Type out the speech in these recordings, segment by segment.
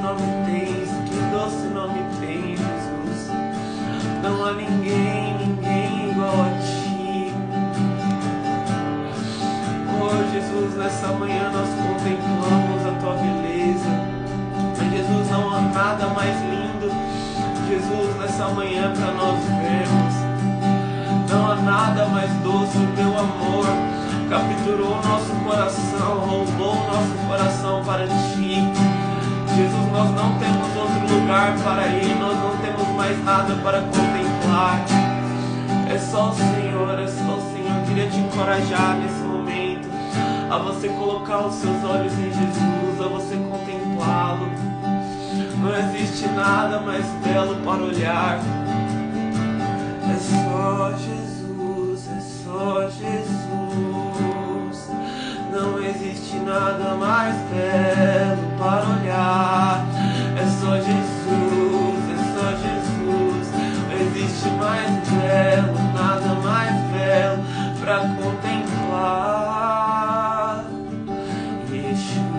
nome tens, que doce nome tens, Jesus. Não há ninguém igual a ti. Oh Jesus, nessa manhã nós contemplamos a tua beleza. Jesus, não há nada mais lindo, Jesus, nessa manhã para nós vermos. Não há nada mais doce, o teu amor capturou o nosso coração, roubou o nosso coração para ti. Jesus, nós não temos outro lugar para ir, nós não temos mais nada para contemplar. É só o Senhor, é só o Senhor. Eu queria te encorajar nesse momento a você colocar os seus olhos em Jesus, a você contemplá-lo. Não existe nada mais belo para olhar. É só Jesus, é só Jesus. Não existe nada mais belo para olhar. É só Jesus, é só Jesus. Não existe mais belo, nada mais belo para contemplar. Yeshua.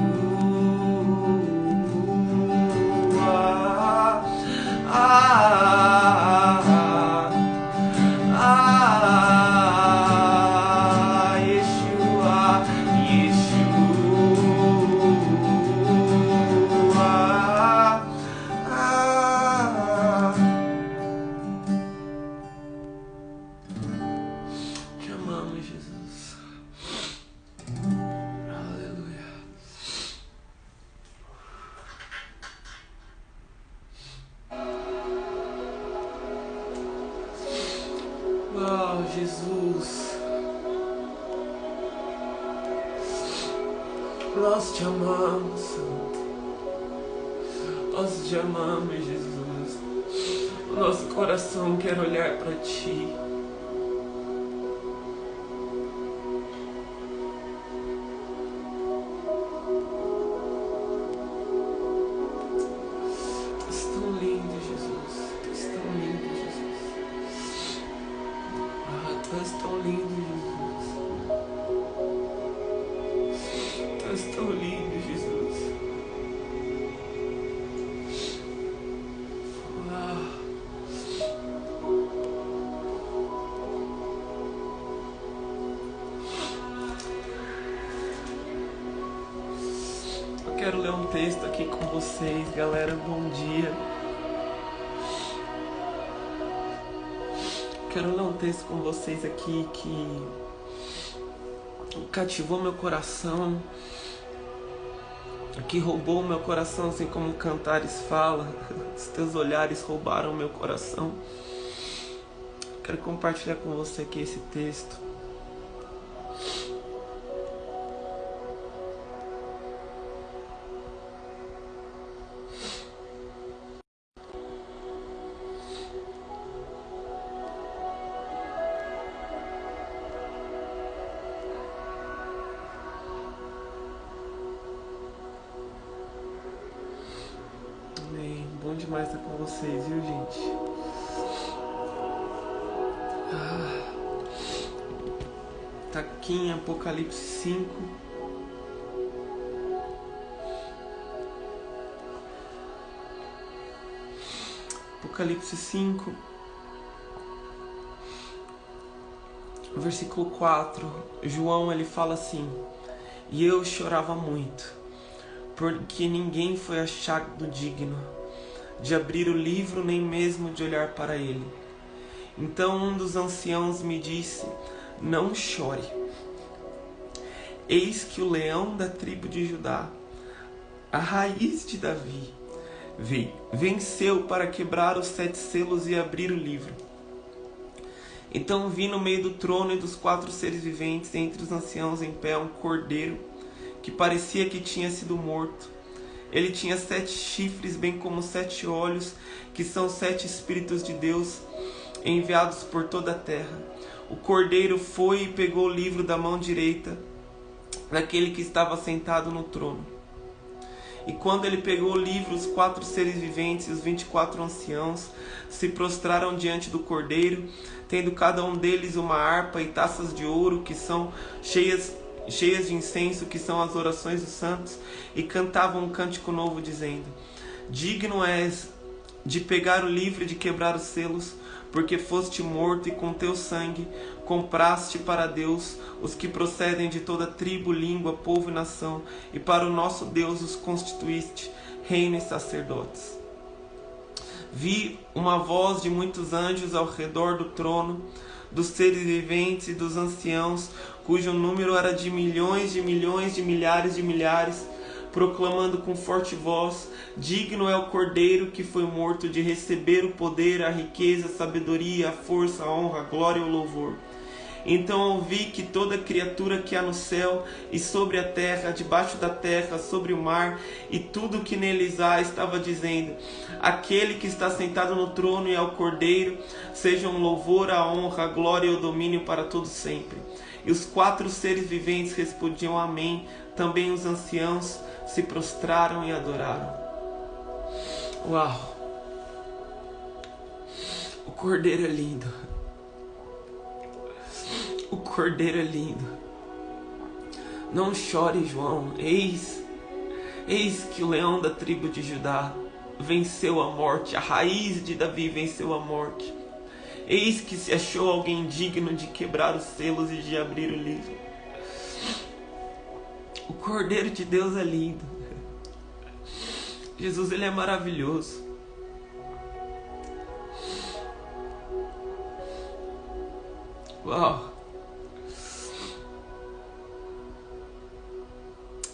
Te amamos, Jesus. Aleluia. Oh, Jesus, nós te amamos, Santo. Nós te amamos, Jesus. O nosso coração quer olhar para ti. Tu és tão lindo, Jesus. Tu és tão lindo, Jesus. Tu és tão lindo, Jesus. Tu és tão lindo, Jesus. Eu quero ler um texto aqui com vocês, galera. Bom dia. Quero ler um texto com vocês aqui que cativou meu coração, que roubou meu coração, assim como Cantares fala. Os teus olhares roubaram meu coração. Quero compartilhar com você aqui esse texto. Bom demais estar com vocês, viu, gente? Tá aqui em Apocalipse 5. Apocalipse 5, versículo 4. João, ele fala assim: e eu chorava muito, porque ninguém foi achado digno de abrir o livro, nem mesmo de olhar para ele. Então um dos anciãos me disse: não chore. Eis que o leão da tribo de Judá, a raiz de Davi, venceu para quebrar os 7 selos e abrir o livro. Então vi no meio do trono e dos 4 seres viventes, entre os anciãos em pé, um cordeiro que parecia que tinha sido morto. Ele tinha 7 chifres, bem como 7 olhos, que são 7 Espíritos de Deus enviados por toda a terra. O cordeiro foi e pegou o livro da mão direita daquele que estava sentado no trono. E quando ele pegou o livro, os 4 seres viventes e os 24 anciãos se prostraram diante do cordeiro, tendo cada um deles uma harpa e taças de ouro que são cheias de incenso, que são as orações dos santos, e cantavam um cântico novo, dizendo: digno és de pegar o livro e de quebrar os selos, porque foste morto e com teu sangue compraste para Deus os que procedem de toda tribo, língua, povo e nação, e para o nosso Deus os constituíste reino e sacerdotes. Vi uma voz de muitos anjos ao redor do trono, dos seres viventes e dos anciãos, cujo número era de milhões, de milhares, proclamando com forte voz: digno é o Cordeiro que foi morto de receber o poder, a riqueza, a sabedoria, a força, a honra, a glória e o louvor. Então ouvi que toda criatura que há no céu e sobre a terra, debaixo da terra, sobre o mar e tudo que neles há, estava dizendo: aquele que está sentado no trono e ao Cordeiro, sejam o louvor, a honra, a glória e o domínio para todos sempre. E os 4 seres viventes respondiam amém. Também os anciãos se prostraram e adoraram. Uau! O Cordeiro é lindo. O Cordeiro é lindo. Não chore, João. Eis que o leão da tribo de Judá venceu a morte. A raiz de Davi venceu a morte. Eis que se achou alguém digno de quebrar os selos e de abrir o livro. O Cordeiro de Deus é lindo. Jesus, ele é maravilhoso. Uau!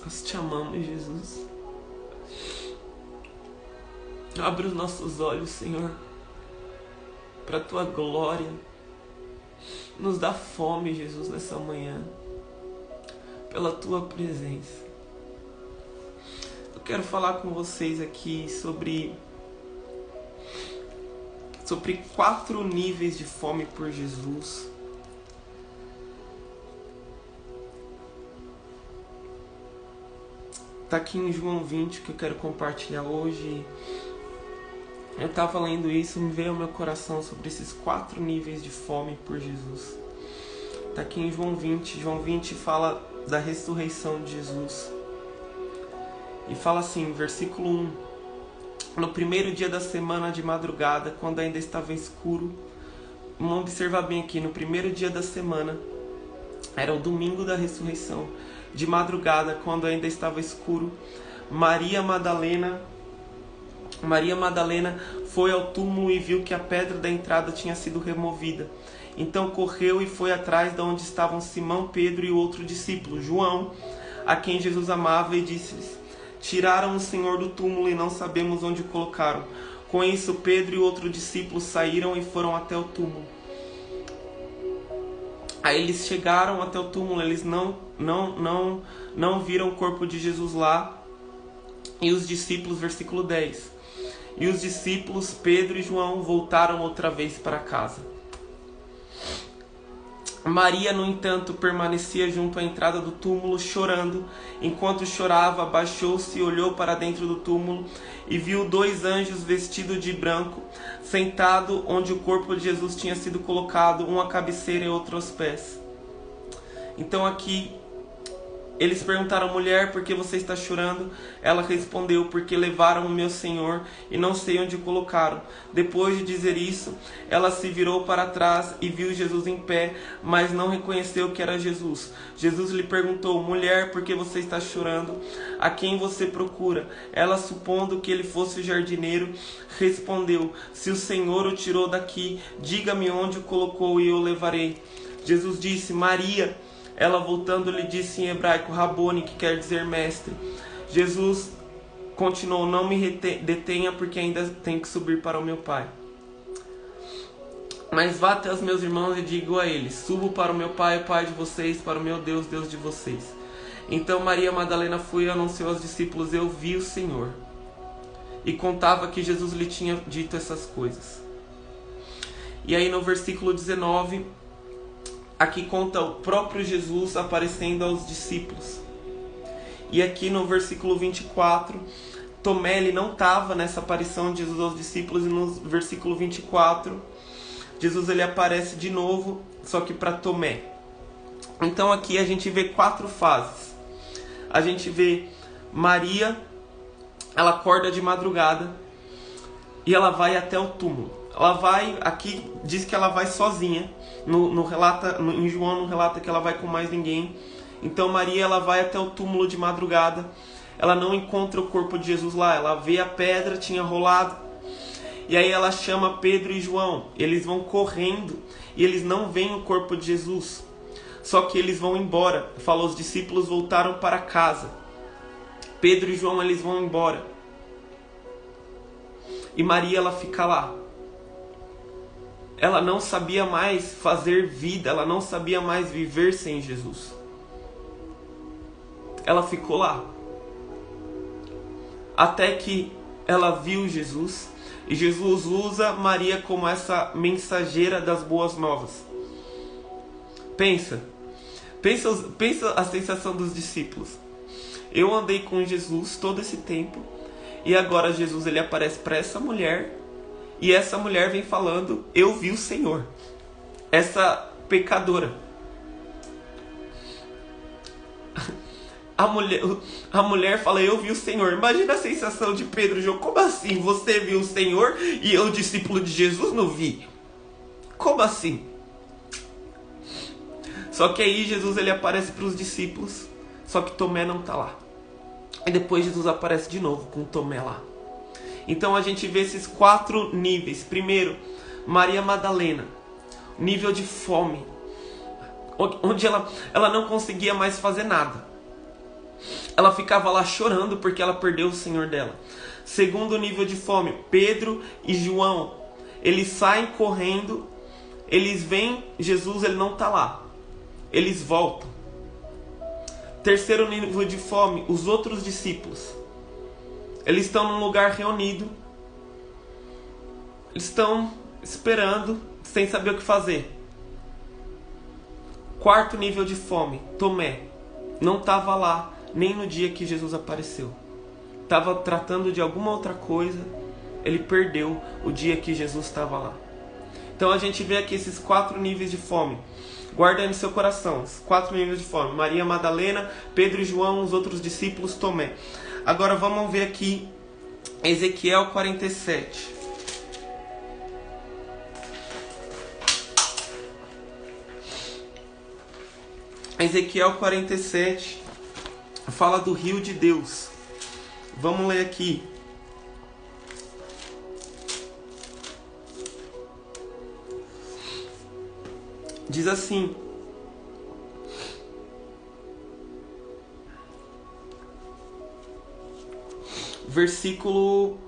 Nós te amamos, Jesus. Abre os nossos olhos, Senhor, para a tua glória. Nos dá fome, Jesus, nessa manhã, pela tua presença. Eu quero falar com vocês aqui sobre 4 níveis de fome por Jesus. Está aqui em João 20 que eu quero compartilhar hoje. Eu estava lendo isso, me veio ao meu coração sobre esses 4 níveis de fome por Jesus. Está aqui em João 20. João 20 fala da ressurreição de Jesus. E fala assim, versículo 1. No primeiro dia da semana de madrugada, quando ainda estava escuro. Vamos observar bem aqui, no primeiro dia da semana, era o domingo da ressurreição. De madrugada, quando ainda estava escuro, Maria Madalena foi ao túmulo e viu que a pedra da entrada tinha sido removida. Então correu e foi atrás de onde estavam Simão, Pedro e o outro discípulo, João, a quem Jesus amava, e disse-lhes: tiraram o Senhor do túmulo e não sabemos onde o colocaram. Com isso, Pedro e o outro discípulo saíram e foram até o túmulo. Aí eles chegaram até o túmulo, eles não viram o corpo de Jesus lá. E os discípulos, versículo 10. E os discípulos, Pedro e João, voltaram outra vez para casa. Maria, no entanto, permanecia junto à entrada do túmulo, chorando. Enquanto chorava, abaixou-se e olhou para dentro do túmulo e viu 2 anjos vestidos de branco, sentado onde o corpo de Jesus tinha sido colocado, um à cabeceira e outro aos pés. Então aqui eles perguntaram: mulher, por que você está chorando? Ela respondeu: porque levaram o meu Senhor e não sei onde o colocaram. Depois de dizer isso, ela se virou para trás e viu Jesus em pé, mas não reconheceu que era Jesus. Jesus lhe perguntou: mulher, por que você está chorando? A quem você procura? Ela, supondo que ele fosse o jardineiro, respondeu: se o Senhor o tirou daqui, diga-me onde o colocou e eu o levarei. Jesus disse: Maria. Ela, voltando, lhe disse em hebraico, Rabone, que quer dizer mestre. Jesus continuou: não me detenha, porque ainda tenho que subir para o meu Pai. Mas vá até os meus irmãos e digo a eles: subo para o meu Pai, o Pai de vocês, para o meu Deus, Deus de vocês. Então Maria Madalena foi e anunciou aos discípulos: eu vi o Senhor. E contava que Jesus lhe tinha dito essas coisas. E aí no versículo 19... aqui conta o próprio Jesus aparecendo aos discípulos. E aqui no versículo 24, Tomé, ele não estava nessa aparição de Jesus aos discípulos. E no versículo 24, Jesus ele aparece de novo, só que para Tomé. Então aqui a gente vê 4 fases. A gente vê Maria ela acorda de madrugada e ela vai até o túmulo. Ela vai, aqui diz que ela vai sozinha, em João não relata que ela vai com mais ninguém. Então Maria, ela vai até o túmulo de madrugada, ela não encontra o corpo de Jesus lá, ela vê a pedra, tinha rolado, e aí ela chama Pedro e João, eles vão correndo, e eles não veem o corpo de Jesus, só que eles vão embora. Fala, os discípulos voltaram para casa, Pedro e João, eles vão embora, e Maria, ela fica lá. Ela não sabia mais fazer vida, ela não sabia mais viver sem Jesus. Ela ficou lá. Até que ela viu Jesus, e Jesus usa Maria como essa mensageira das boas novas. Pensa a sensação dos discípulos. Eu andei com Jesus todo esse tempo, e agora Jesus, ele aparece para essa mulher, e essa mulher vem falando, eu vi o Senhor. Essa pecadora. A mulher fala, eu vi o Senhor. Imagina a sensação de Pedro e João. Como assim? Você viu o Senhor e eu, discípulo de Jesus, não vi? Como assim? Só que aí Jesus, ele aparece para os discípulos, só que Tomé não está lá. E depois Jesus aparece de novo com Tomé lá. Então a gente vê esses 4 níveis. Primeiro, Maria Madalena, nível de fome, onde ela não conseguia mais fazer nada. Ela ficava lá chorando porque ela perdeu o Senhor dela. Segundo nível de fome, Pedro e João, eles saem correndo, eles veem Jesus, ele não está lá, eles voltam. Terceiro nível de fome, os outros discípulos, eles estão num lugar reunido, eles estão esperando, sem saber o que fazer. Quarto nível de fome, Tomé, não estava lá nem no dia que Jesus apareceu. Estava tratando de alguma outra coisa, ele perdeu o dia que Jesus estava lá. Então a gente vê aqui esses 4 níveis de fome. Guarda aí no seu coração, os 4 níveis de fome. Maria Madalena, Pedro e João, os outros discípulos, Tomé. Agora vamos ver aqui Ezequiel 47. Ezequiel 47 fala do rio de Deus. Vamos ler aqui. Diz assim: versículo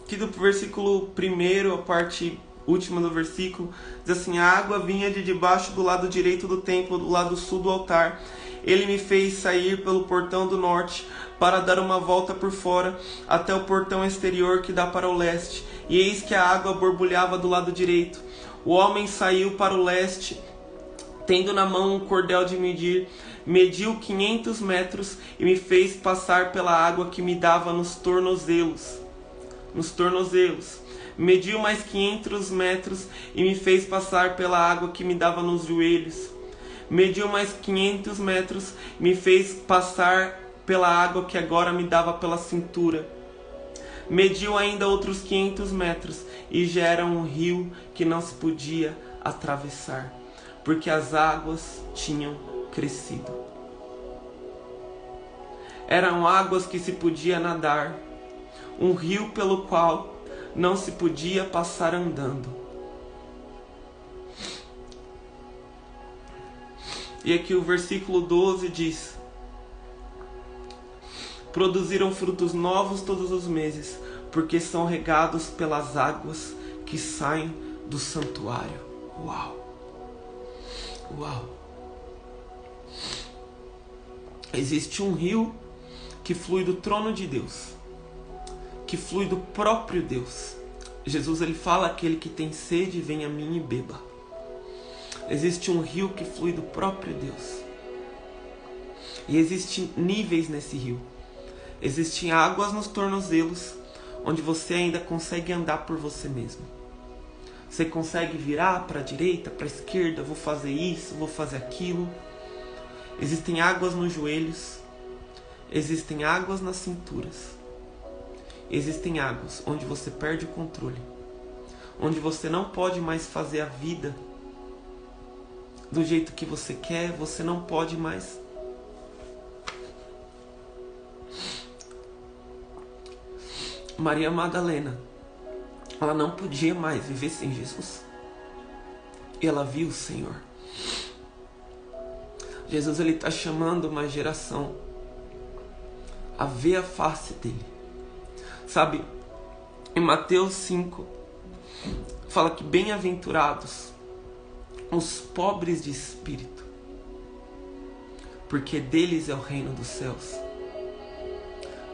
1, a parte última do versículo, diz assim: a água vinha de debaixo do lado direito do templo, do lado sul do altar. Ele me fez sair pelo portão do norte, para dar uma volta por fora, até o portão exterior que dá para o leste. E eis que a água borbulhava do lado direito. O homem saiu para o leste, tendo na mão um cordel de medir, mediu 500 metros e me fez passar pela água que me dava nos tornozelos. Mediu mais 500 metros e me fez passar pela água que me dava nos joelhos. Mediu mais 500 metros e me fez passar pela água que agora me dava pela cintura. Mediu ainda outros 500 metros e já era um rio que não se podia atravessar, porque as águas tinham crescido. Eram águas que se podia nadar, um rio pelo qual não se podia passar andando. E aqui o versículo 12 diz: produziram frutos novos todos os meses, porque são regados pelas águas que saem do santuário. Uau! Uau! Existe um rio que flui do trono de Deus, que flui do próprio Deus. Jesus, ele fala: aquele que tem sede, vem a mim e beba. Existe um rio que flui do próprio Deus. E existem níveis nesse rio. Existem águas nos tornozelos, onde você ainda consegue andar por você mesmo. Você consegue virar para a direita, para a esquerda, vou fazer isso, vou fazer aquilo. Existem águas nos joelhos. Existem águas nas cinturas. Existem águas onde você perde o controle, onde você não pode mais fazer a vida do jeito que você quer, você não pode mais. Maria Madalena, ela não podia mais viver sem Jesus. E ela viu o Senhor. Jesus, ele está chamando uma geração a ver a face dele. Sabe, em Mateus 5, fala que bem-aventurados os pobres de espírito, porque deles é o reino dos céus.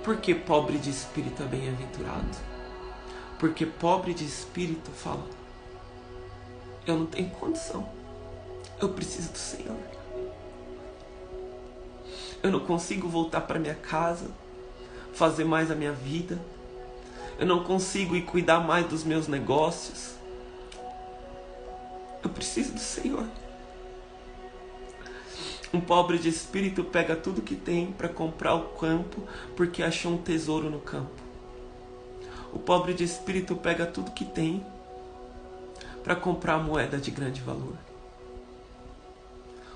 Por que pobre de espírito é bem-aventurado? Porque pobre de espírito fala: eu não tenho condição, eu preciso do Senhor. Eu não consigo voltar para minha casa, fazer mais a minha vida. Eu não consigo ir cuidar mais dos meus negócios. Eu preciso do Senhor. Um pobre de espírito pega tudo que tem para comprar o campo porque achou um tesouro no campo. O pobre de espírito pega tudo que tem para comprar moeda de grande valor.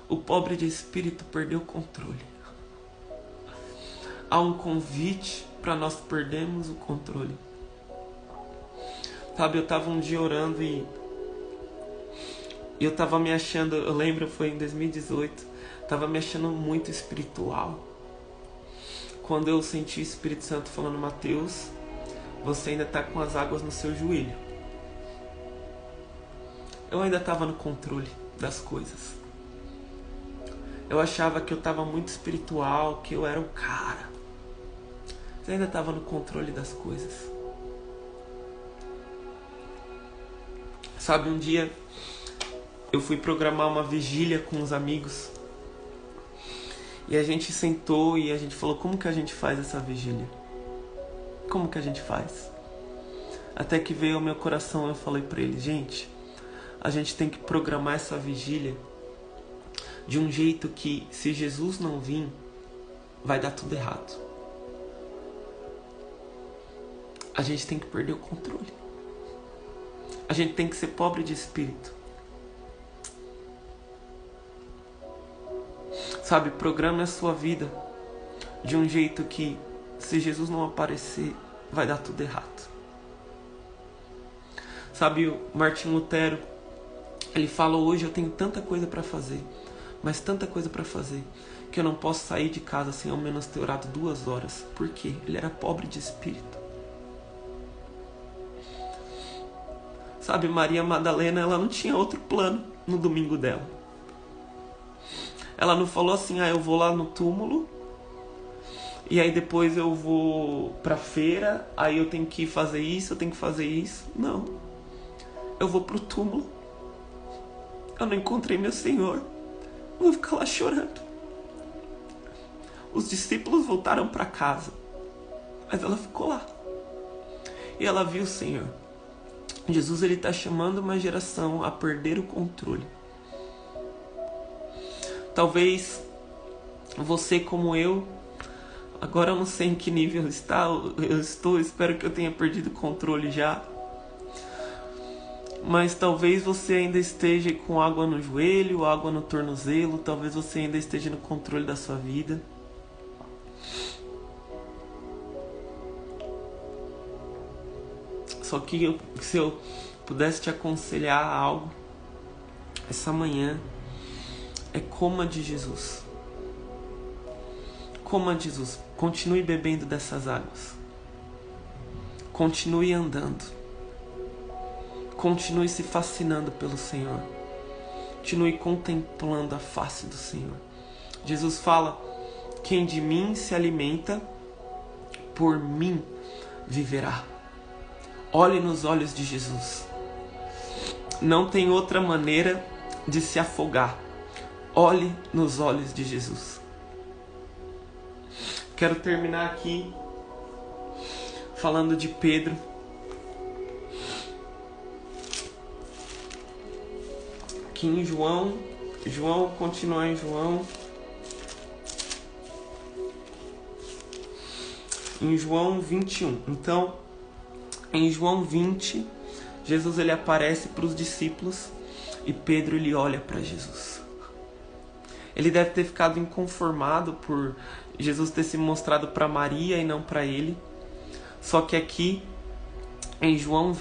O pobre de espírito perdeu o controle. Há um convite para nós perdermos o controle. Sabe, eu estava um dia orando e eu estava me achando, eu lembro, foi em 2018, estava me achando muito espiritual. Quando eu senti o Espírito Santo falando: Mateus, você ainda está com as águas no seu joelho. Eu ainda estava no controle das coisas. Eu achava que eu estava muito espiritual, que eu era o cara. Você ainda estava no controle das coisas. Sabe, um dia eu fui programar uma vigília com os amigos. E a gente sentou e a gente falou: como que a gente faz essa vigília? Como que a gente faz? Até que veio ao meu coração, eu falei para eles: gente, a gente tem que programar essa vigília de um jeito que, se Jesus não vir, vai dar tudo errado. A gente tem que perder o controle. A gente tem que ser pobre de espírito. Sabe, programe a sua vida de um jeito que, se Jesus não aparecer, vai dar tudo errado. Sabe, o Martim Lutero, ele fala: hoje eu tenho tanta coisa para fazer, mas tanta coisa para fazer, que eu não posso sair de casa sem ao menos ter orado 2 horas. Por quê? Ele era pobre de espírito. Sabe, Maria Madalena, ela não tinha outro plano no domingo dela. Ela não falou assim: eu vou lá no túmulo, e aí depois eu vou pra feira, aí eu tenho que fazer isso, eu tenho que fazer isso. Não. Eu vou pro túmulo. Eu não encontrei meu Senhor. Eu vou ficar lá chorando. Os discípulos voltaram para casa, mas ela ficou lá. E ela viu o Senhor. Jesus, ele está chamando uma geração a perder o controle. Talvez você, como eu, agora eu não sei em que nível espero que eu tenha perdido o controle já. Mas talvez você ainda esteja com água no joelho, água no tornozelo, talvez você ainda esteja no controle da sua vida. Só que se eu pudesse te aconselhar algo essa manhã, é coma de Jesus. Coma de Jesus. Continue bebendo dessas águas. Continue andando. Continue se fascinando pelo Senhor. Continue contemplando a face do Senhor. Jesus fala: quem de mim se alimenta, por mim viverá. Olhe nos olhos de Jesus. Não tem outra maneira de se afogar. Olhe nos olhos de Jesus. Quero terminar aqui falando de Pedro. Aqui em João, continuar em João. em João 21. Então, em João 20, Jesus ele aparece para os discípulos e Pedro ele olha para Jesus. Ele deve ter ficado inconformado por Jesus ter se mostrado para Maria e não para ele. Só que aqui em João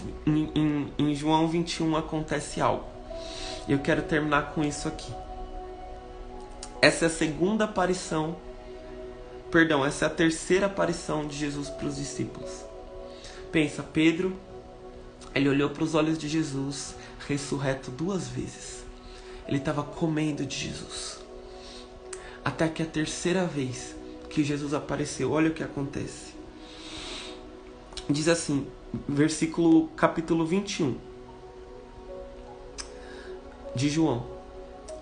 21 acontece algo. E eu quero terminar com isso aqui. Essa é a segunda aparição, essa é a terceira aparição de Jesus para os discípulos. Pensa, Pedro, ele olhou para os olhos de Jesus, ressurreto 2 vezes. Ele estava comendo de Jesus. Até que a terceira vez que Jesus apareceu, olha o que acontece. Diz assim, capítulo 21 de João.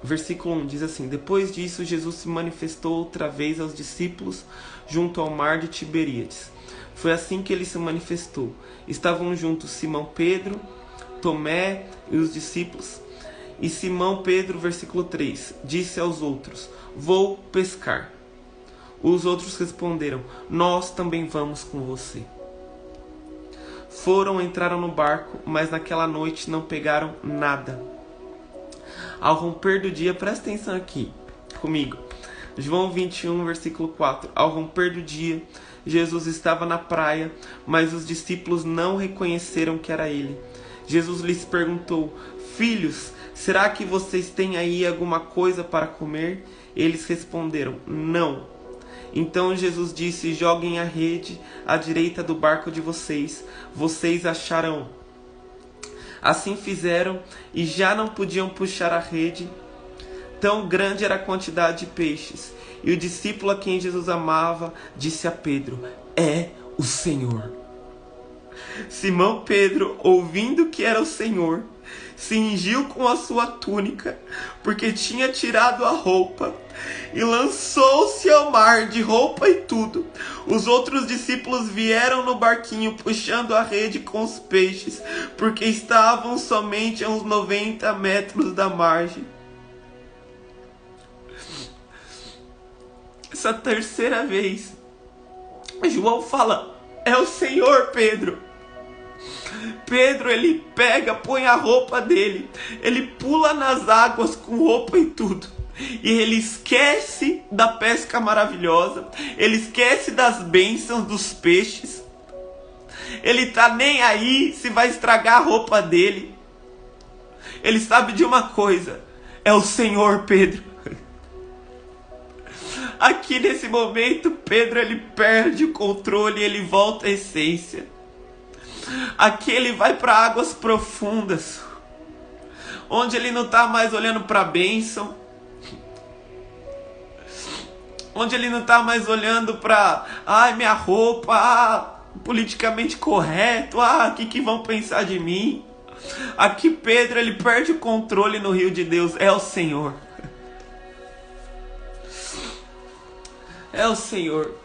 Versículo 1 diz assim: Depois disso, Jesus se manifestou outra vez aos discípulos junto ao mar de Tiberíades. Foi assim que ele se manifestou. Estavam juntos Simão Pedro, Tomé e os discípulos. E Simão Pedro, versículo 3, disse aos outros: Vou pescar. Os outros responderam: Nós também vamos com você. Entraram no barco, mas naquela noite não pegaram nada. Ao romper do dia, presta atenção aqui comigo. João 21, versículo 4. Ao romper do dia, Jesus estava na praia, mas os discípulos não reconheceram que era ele. Jesus lhes perguntou: Filhos, será que vocês têm aí alguma coisa para comer? Eles responderam: Não. Então Jesus disse: Joguem a rede à direita do barco de vocês. Vocês acharão. Assim fizeram e já não podiam puxar a rede. Tão grande era a quantidade de peixes. E o discípulo a quem Jesus amava disse a Pedro: É o Senhor. Simão Pedro, ouvindo que era o Senhor, cingiu com a sua túnica, porque tinha tirado a roupa, e lançou-se ao mar de roupa e tudo. Os outros discípulos vieram no barquinho puxando a rede com os peixes, porque estavam somente a uns 90 metros da margem. Essa terceira vez, João fala: é o Senhor, Pedro. Pedro, ele pega, põe a roupa dele, ele pula nas águas com roupa e tudo, e ele esquece da pesca maravilhosa, ele esquece das bênçãos dos peixes, ele tá nem aí se vai estragar a roupa dele. Ele sabe de uma coisa: é o Senhor, Pedro. Aqui nesse momento, Pedro ele perde o controle, ele volta à essência. Aqui ele vai para águas profundas, onde ele não está mais olhando para a bênção, onde ele não está mais olhando para, minha roupa, politicamente correto, o que vão pensar de mim. Aqui Pedro ele perde o controle no rio de Deus. É o Senhor. É o Senhor.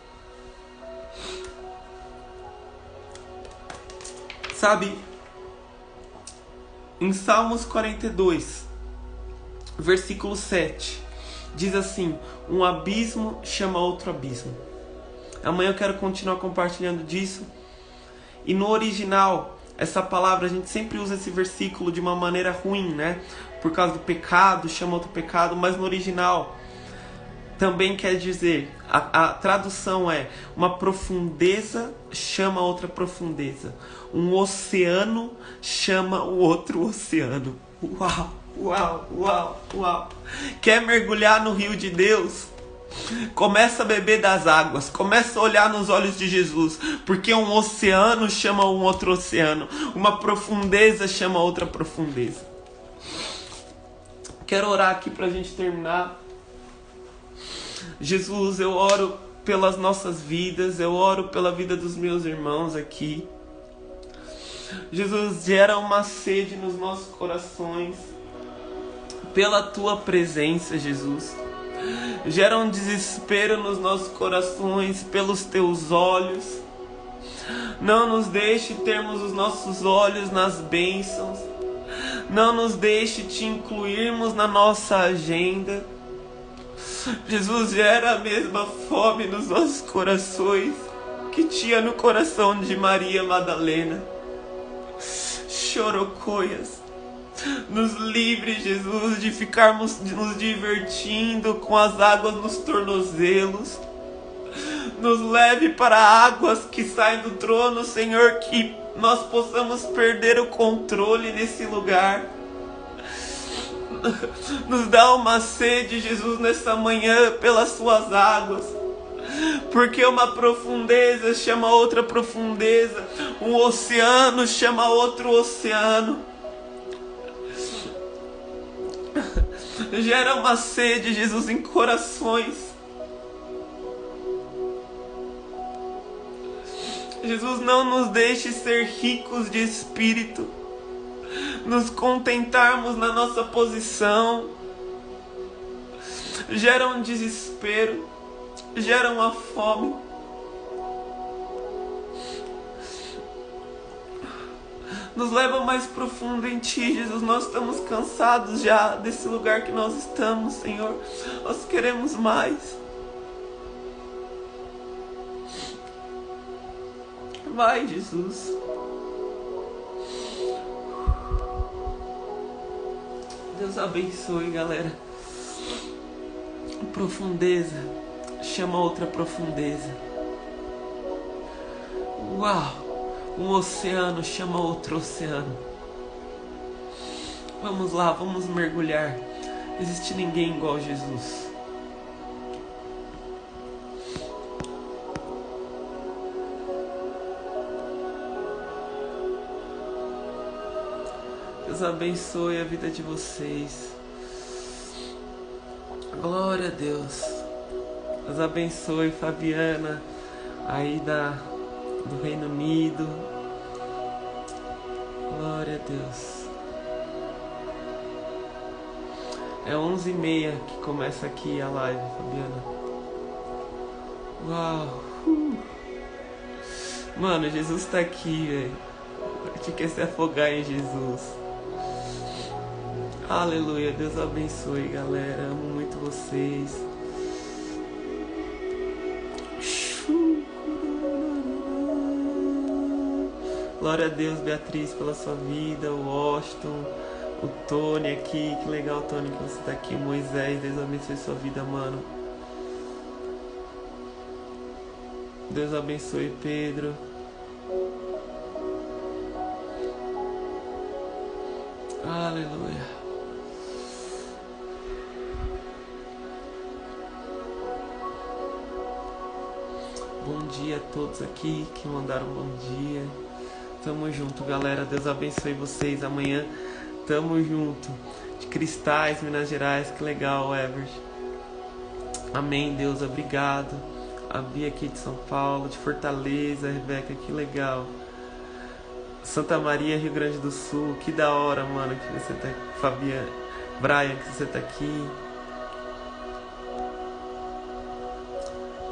Sabe, em Salmos 42, versículo 7, diz assim: um abismo chama outro abismo. Amanhã eu quero continuar compartilhando disso. E no original, essa palavra, a gente sempre usa esse versículo de uma maneira ruim, né? Por causa do pecado, chama outro pecado, mas no original também quer dizer, a tradução é: uma profundeza chama outra profundeza. Um oceano chama o outro oceano. Uau, uau, uau, uau. Quer mergulhar no rio de Deus? Começa a beber das águas, começa a olhar nos olhos de Jesus, porque um oceano chama um outro oceano, uma profundeza chama outra profundeza. Quero orar aqui pra gente terminar. Jesus, eu oro pelas nossas vidas, eu oro pela vida dos meus irmãos aqui. Jesus, gera uma sede nos nossos corações pela Tua presença, Jesus. Gera um desespero nos nossos corações pelos Teus olhos. Não nos deixe termos os nossos olhos nas bênçãos. Não nos deixe Te incluirmos na nossa agenda. Jesus, gera a mesma fome nos nossos corações que tinha no coração de Maria Madalena. Chorocoias. Nos livre, Jesus, de ficarmos nos divertindo com as águas nos tornozelos. Nos leve para águas que saem do trono, Senhor, que nós possamos perder o controle nesse lugar. Nos dá uma sede, Jesus, nessa manhã pelas suas águas. Porque uma profundeza chama outra profundeza, um oceano chama outro oceano. Gera uma sede, Jesus, em corações. Jesus, não nos deixe ser ricos de espírito, nos contentarmos na nossa posição. Gera um desespero, gera uma fome. Nos leva mais profundo em Ti, Jesus. Nós estamos cansados já desse lugar que nós estamos, Senhor. Nós queremos mais. Vai, Jesus. Deus abençoe, galera. Profundeza chama outra profundeza. Uau! Um oceano chama outro oceano. Vamos lá, vamos mergulhar. Não existe ninguém igual a Jesus. Deus abençoe a vida de vocês. Glória a Deus. Deus abençoe Fabiana, aí do Reino Unido. Glória a Deus. É 11h30 que começa aqui a live, Fabiana. Uau! Mano, Jesus tá aqui, velho. A gente quer se afogar em Jesus. Aleluia. Deus abençoe, galera. Amo muito vocês. Glória a Deus, Beatriz, pela sua vida. O Washington, o Tony aqui. Que legal, Tony, que você tá aqui. Moisés, Deus abençoe sua vida, mano. Deus abençoe, Pedro. Aleluia. Bom dia a todos aqui que mandaram bom dia. Tamo junto, galera. Deus abençoe vocês. Amanhã tamo junto. De Cristais, Minas Gerais. Que legal, Evert. Amém, Deus. Obrigado. A Bia aqui de São Paulo. De Fortaleza, Rebeca. Que legal. Santa Maria, Rio Grande do Sul. Que da hora, mano, que você tá aqui. Fabiana, Brian, que você tá aqui.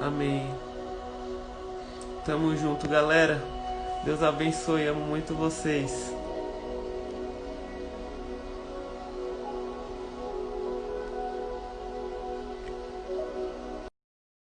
Amém. Tamo junto, galera. Deus abençoe. Amo muito vocês.